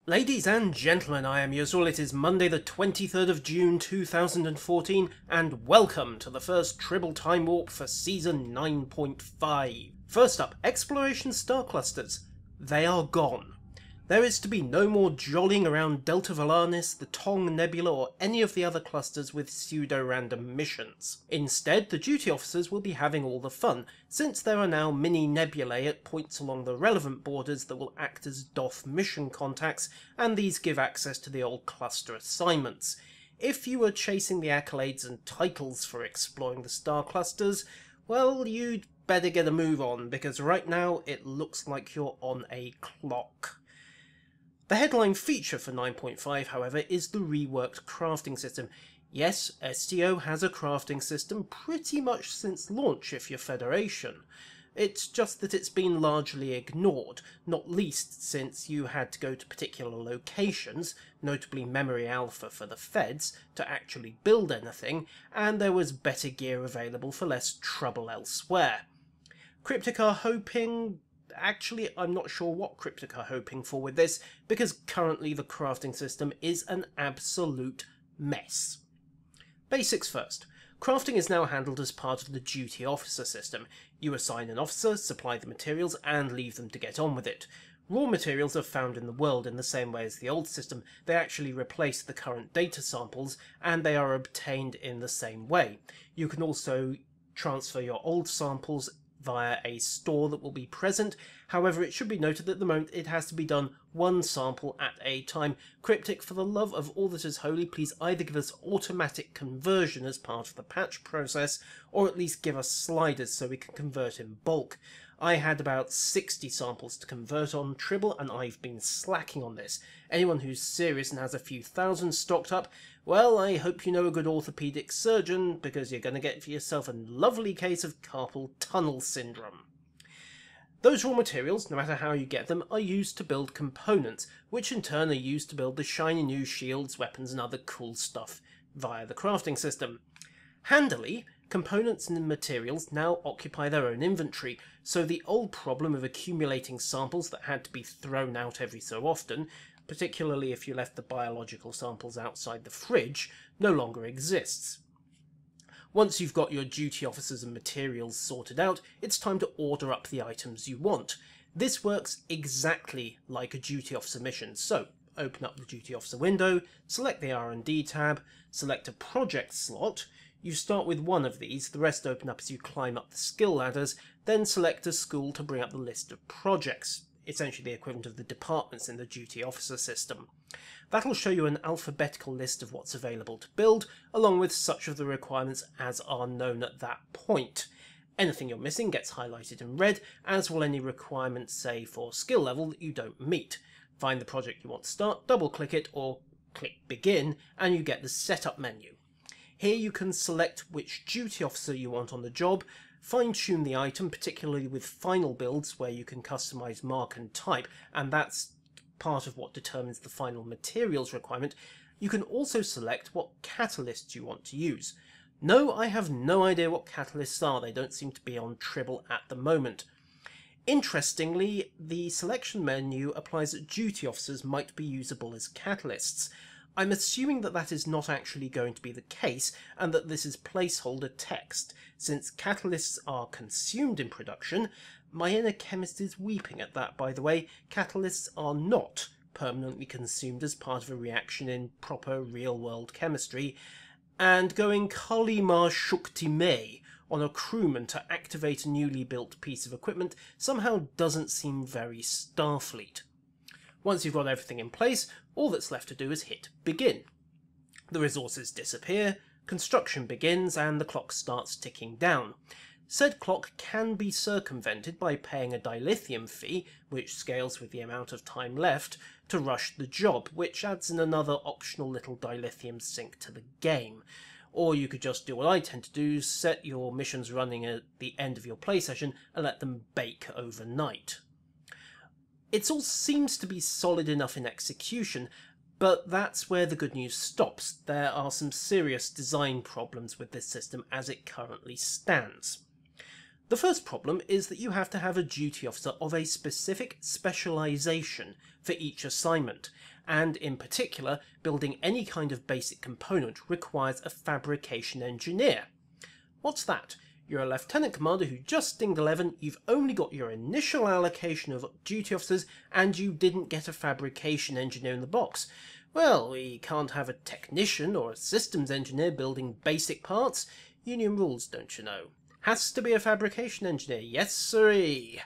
Ladies and gentlemen, I am Yuzul. It is Monday the 23rd of June 2014, and welcome to the first Tribble Timewarp for Season 9.5. First up, Exploration Star Clusters. They are gone. There is to be no more jollying around Delta Valanis, the Tong Nebula, or any of the other clusters with pseudo-random missions. Instead, the duty officers will be having all the fun, since there are now mini-nebulae at points along the relevant borders that will act as DOF mission contacts, and these give access to the old cluster assignments. If you were chasing the accolades and titles for exploring the star clusters, well, you'd better get a move on, because right now it looks like you're on a clock. The headline feature for 9.5, however, is the reworked crafting system. Yes, STO has a crafting system pretty much since launch if you're Federation. It's just that it's been largely ignored, not least since you had to go to particular locations, notably Memory Alpha for the Feds, to actually build anything, and there was better gear available for less trouble elsewhere. Cryptic are hoping... Actually, I'm not sure what Cryptic are hoping for with this, because currently the crafting system is an absolute mess. Basics first. Crafting is now handled as part of the duty officer system. You assign an officer, supply the materials, and leave them to get on with it. Raw materials are found in the world in the same way as the old system. They actually replace the current data samples, and they are obtained in the same way. You can also transfer your old samples via a store that will be present. However, it should be noted that at the moment it has to be done one sample at a time. Cryptic, for the love of all that is holy, please either give us automatic conversion as part of the patch process, or at least give us sliders so we can convert in bulk. I had about 60 samples to convert on Tribble, and I've been slacking on this. Anyone who's serious and has a few thousand stocked up, well, I hope you know a good orthopaedic surgeon, because you're going to get for yourself a lovely case of carpal tunnel syndrome. Those raw materials, no matter how you get them, are used to build components, which in turn are used to build the shiny new shields, weapons and other cool stuff via the crafting system. Handily, components and materials now occupy their own inventory, so the old problem of accumulating samples that had to be thrown out every so often, particularly if you left the biological samples outside the fridge, no longer exists. Once you've got your duty officers and materials sorted out, it's time to order up the items you want. This works exactly like a duty officer mission, so open up the duty officer window, select the R&D tab, select a project slot. You start with one of these, the rest open up as you climb up the skill ladders, then select a school to bring up the list of projects, essentially the equivalent of the departments in the duty officer system. That'll show you an alphabetical list of what's available to build, along with such of the requirements as are known at that point. Anything you're missing gets highlighted in red, as will any requirements, say, for skill level that you don't meet. Find the project you want to start, double click it, or click begin, and you get the setup menu. Here you can select which duty officer you want on the job, fine-tune the item, particularly with final builds where you can customize mark and type, and that's part of what determines the final materials requirement. You can also select what catalysts you want to use. No, I have no idea what catalysts are. They don't seem to be on Tribble at the moment. Interestingly, the selection menu applies that duty officers might be usable as catalysts. I'm assuming that that is not actually going to be the case, and that this is placeholder text. Since catalysts are consumed in production, my inner chemist is weeping at that, by the way. Catalysts are not permanently consumed as part of a reaction in proper real-world chemistry, and going Kali Ma Shukti Me on a crewman to activate a newly built piece of equipment somehow doesn't seem very Starfleet. Once you've got everything in place, all that's left to do is hit begin. The resources disappear, construction begins, and the clock starts ticking down. Said clock can be circumvented by paying a dilithium fee, which scales with the amount of time left, to rush the job, which adds in another optional little dilithium sink to the game. Or you could just do what I tend to do, set your missions running at the end of your play session and let them bake overnight. It all seems to be solid enough in execution, but that's where the good news stops. There are some serious design problems with this system as it currently stands. The first problem is that you have to have a duty officer of a specific specialisation for each assignment, and in particular, building any kind of basic component requires a fabrication engineer. What's that? You're a lieutenant commander who just dinged 11, you've only got your initial allocation of duty officers, and you didn't get a fabrication engineer in the box. Well, we can't have a technician or a systems engineer building basic parts. Union rules, don't you know? Has to be a fabrication engineer, yes sirree.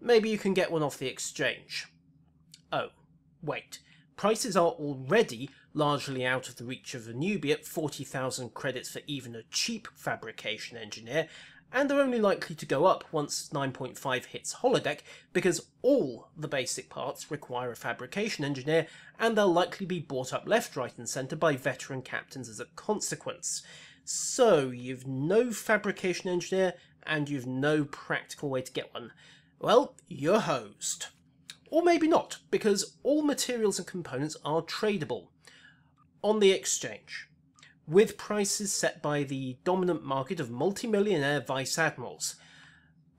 Maybe you can get one off the exchange. Oh, wait. Prices are already largely out of the reach of a newbie at 40,000 credits for even a cheap fabrication engineer, and they're only likely to go up once 9.5 hits holodeck, because all the basic parts require a fabrication engineer, and they'll likely be bought up left, right and centre by veteran captains as a consequence. So you've no fabrication engineer, and you've no practical way to get one. Well, you're hosed. Or maybe not, because all materials and components are tradable on the exchange, with prices set by the dominant market of multimillionaire vice-admirals.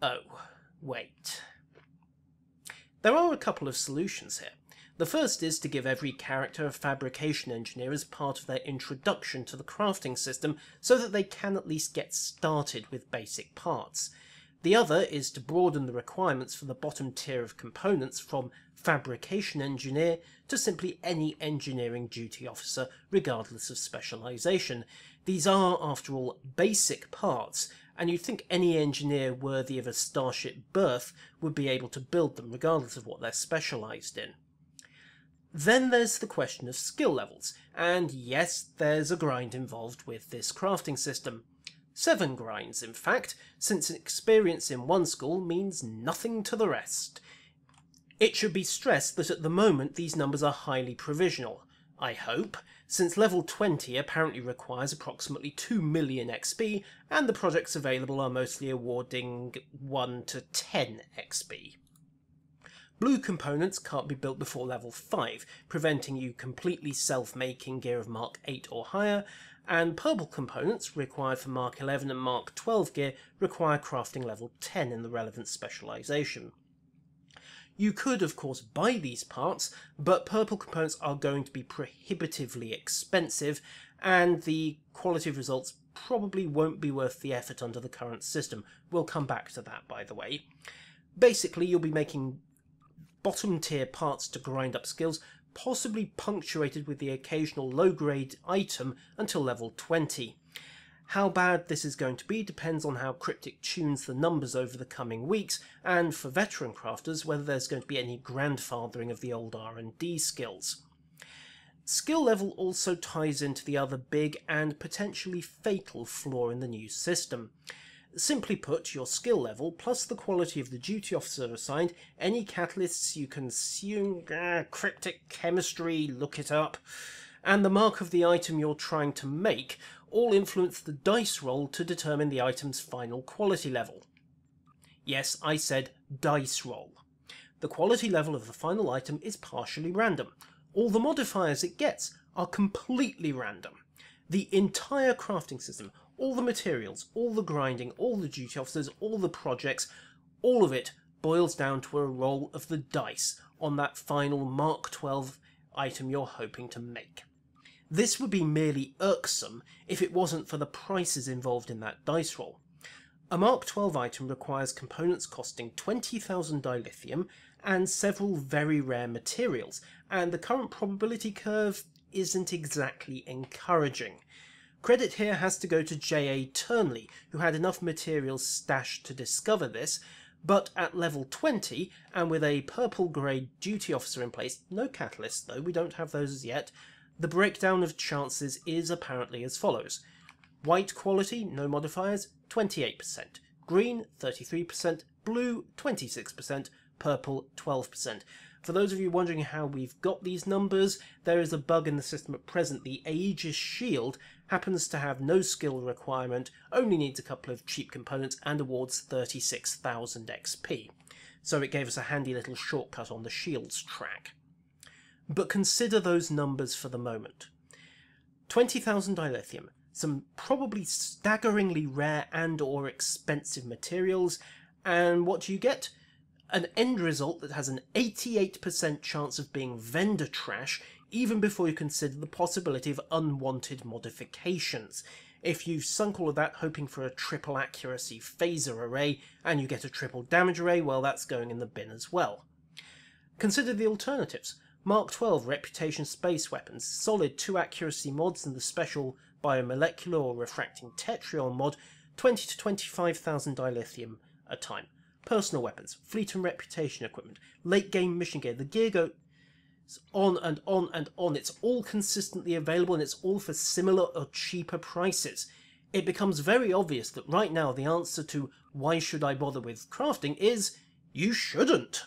Oh, wait. There are a couple of solutions here. The first is to give every character a fabrication engineer as part of their introduction to the crafting system, so that they can at least get started with basic parts. The other is to broaden the requirements for the bottom tier of components from fabrication engineer to simply any engineering duty officer, regardless of specialisation. These are, after all, basic parts, and you'd think any engineer worthy of a starship berth would be able to build them, regardless of what they're specialised in. Then there's the question of skill levels, and yes, there's a grind involved with this crafting system. 7 grinds, in fact, since experience in one school means nothing to the rest. It should be stressed that at the moment these numbers are highly provisional, I hope, since level 20 apparently requires approximately 2 million XP, and the projects available are mostly awarding 1 to 10 XP. Blue components can't be built before level 5, preventing you completely self-making gear of Mark 8 or higher, and purple components, required for Mark 11 and Mark 12 gear, require crafting level 10 in the relevant specialisation. You could, of course, buy these parts, but purple components are going to be prohibitively expensive, and the quality of results probably won't be worth the effort under the current system. We'll come back to that, by the way. Basically, you'll be making bottom tier parts to grind up skills, possibly punctuated with the occasional low-grade item until level 20. How bad this is going to be depends on how Cryptic tunes the numbers over the coming weeks, and for veteran crafters, whether there's going to be any grandfathering of the old R&D skills. Skill level also ties into the other big and potentially fatal flaw in the new system. Simply put, your skill level, plus the quality of the duty officer assigned, any catalysts you consume, cryptic chemistry, look it up, and the mark of the item you're trying to make, all influence the dice roll to determine the item's final quality level. Yes, I said dice roll. The quality level of the final item is partially random. All the modifiers it gets are completely random. The entire crafting system, all the materials, all the grinding, all the duty officers, all the projects, all of it boils down to a roll of the dice on that final Mark 12 item you're hoping to make. This would be merely irksome if it wasn't for the prices involved in that dice roll. A Mark 12 item requires components costing 20,000 dilithium and several very rare materials, and the current probability curve isn't exactly encouraging. Credit here has to go to J.A. Turnley, who had enough materials stashed to discover this, but at level 20, and with a purple grade duty officer in place, no catalysts though, we don't have those as yet, the breakdown of chances is apparently as follows. White quality, no modifiers, 28%, green 33%, blue 26%, purple 12%. For those of you wondering how we've got these numbers, there is a bug in the system at present. The Aegis shield happens to have no skill requirement, only needs a couple of cheap components, and awards 36,000 XP. So it gave us a handy little shortcut on the shields track. But consider those numbers for the moment. 20,000 dilithium, some probably staggeringly rare and or expensive materials, and what do you get? An end result that has an 88% chance of being vendor trash even before you consider the possibility of unwanted modifications. If you've sunk all of that hoping for a triple accuracy phaser array and you get a triple damage array, well, that's going in the bin as well. Consider the alternatives. Mark 12 reputation space weapons, solid 2 accuracy mods and the special biomolecular or refracting tetrion mod, 20 to 25,000 dilithium a time. Personal weapons, fleet and reputation equipment, late game mission gear. The gear goes on and on and on. It's all consistently available and it's all for similar or cheaper prices. It becomes very obvious that right now the answer to why should I bother with crafting is you shouldn't.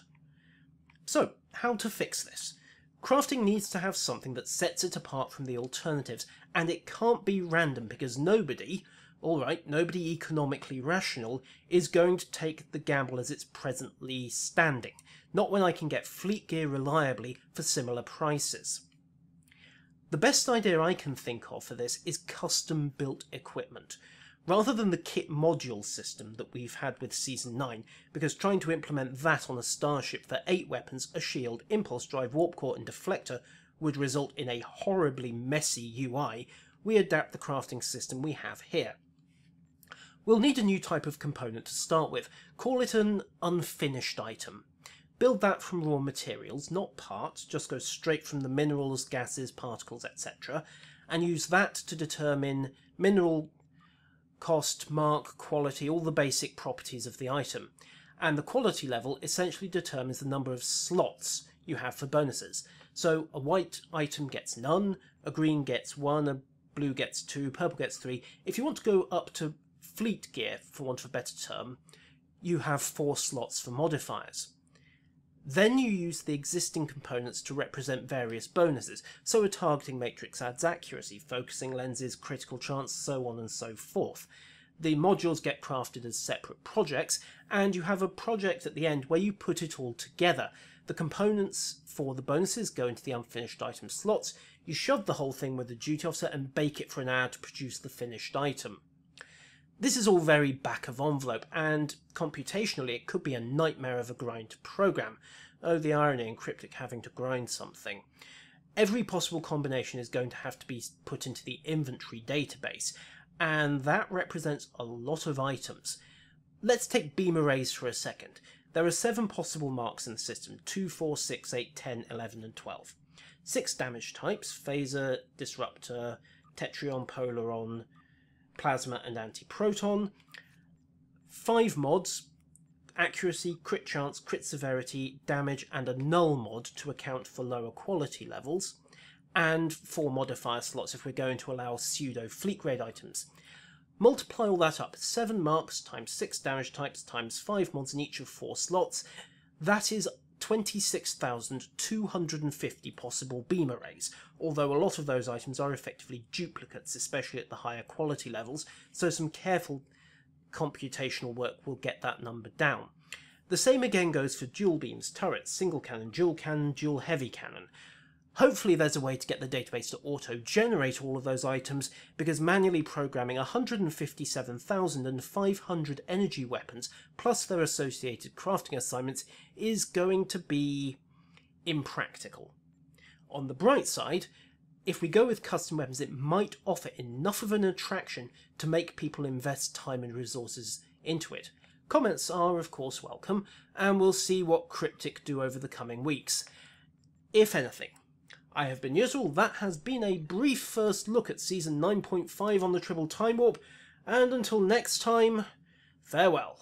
So, how to fix this? Crafting needs to have something that sets it apart from the alternatives, and it can't be random because nobody economically rational is going to take the gamble as it's presently standing, not when I can get fleet gear reliably for similar prices. The best idea I can think of for this is custom built equipment, rather than the kit module system that we've had with Season 9, because trying to implement that on a starship for 8 weapons, a shield, impulse drive, warp core and deflector would result in a horribly messy UI. We adapt the crafting system we have here. We'll need a new type of component to start with. Call it an unfinished item. Build that from raw materials, not parts, just go straight from the minerals, gases, particles, etc. and use that to determine mineral cost, mark, quality, all the basic properties of the item. And the quality level essentially determines the number of slots you have for bonuses. So a white item gets none, a green gets 1, a blue gets 2, purple gets 3. If you want to go up to fleet gear, for want of a better term, you have 4 slots for modifiers. Then you use the existing components to represent various bonuses, so a targeting matrix adds accuracy, focusing lenses, critical chance, so on and so forth. The modules get crafted as separate projects, and you have a project at the end where you put it all together. The components for the bonuses go into the unfinished item slots, you shove the whole thing with the duty officer and bake it for an hour to produce the finished item. This is all very back of envelope, and computationally it could be a nightmare of a grind to program. Oh, the irony in Cryptic having to grind something. Every possible combination is going to have to be put into the inventory database, and that represents a lot of items. Let's take beam arrays for a second. There are 7 possible marks in the system, 2, 4, 6, 8, 10, 11 and 12. 6 damage types, phaser, disruptor, tetrion, polaron, plasma and anti-proton. 5 mods, accuracy, crit chance, crit severity, damage and a null mod to account for lower quality levels, and 4 modifier slots if we're going to allow pseudo fleet grade items. Multiply all that up, 7 marks times 6 damage types times 5 mods in each of 4 slots, that is 26,250 possible beam arrays, although a lot of those items are effectively duplicates, especially at the higher quality levels, so some careful computational work will get that number down. The same again goes for dual beams, turrets, single cannon, dual heavy cannon. Hopefully there's a way to get the database to auto-generate all of those items, because manually programming 157,500 energy weapons, plus their associated crafting assignments, is going to be impractical. On the bright side, if we go with custom weapons, it might offer enough of an attraction to make people invest time and resources into it. Comments are, of course, welcome, and we'll see what Cryptic do over the coming weeks. If anything. I have been Yusril, that has been a brief first look at Season 9.5 on the Tribble Timewarp, and until next time, farewell.